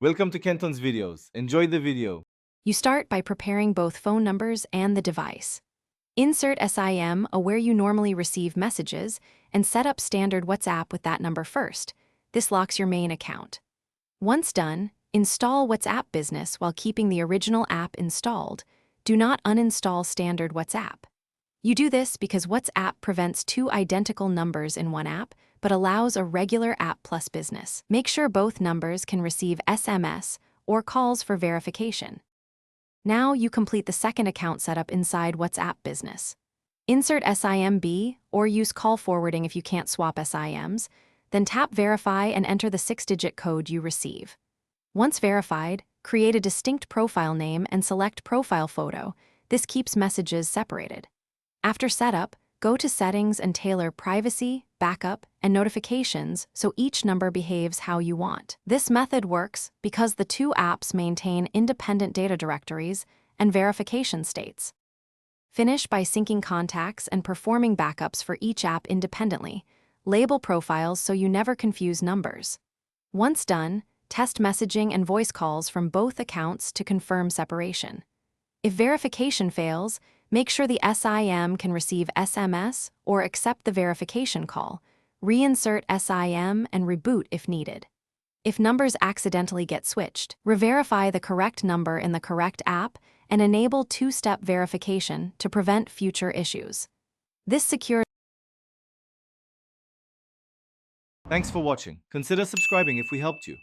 Welcome to Kenton's videos. Enjoy the video. You start by preparing both phone numbers and the device. Insert SIM where you normally receive messages and set up standard WhatsApp with that number first. This locks your main account. Once done, install WhatsApp Business while keeping the original app installed. Do not uninstall standard WhatsApp. You do this because WhatsApp prevents two identical numbers in one app, but allows a regular app plus business. Make sure both numbers can receive SMS or calls for verification. Now you complete the second account setup inside WhatsApp Business. Insert SIMB or use call forwarding if you can't swap SIMs, then tap Verify and enter the 6-digit code you receive. Once verified, create a distinct profile name and select Profile Photo. This keeps messages separated. After setup, go to Settings and tailor Privacy, Backup, and Notifications so each number behaves how you want. This method works because the two apps maintain independent data directories and verification states. Finish by syncing contacts and performing backups for each app independently. Label profiles so you never confuse numbers. Once done, test messaging and voice calls from both accounts to confirm separation. If verification fails, make sure the SIM can receive SMS or accept the verification call. Reinsert SIM and reboot if needed. If numbers accidentally get switched, re-verify the correct number in the correct app and enable two-step verification to prevent future issues. This secures. Thanks for watching. Consider subscribing if we helped you.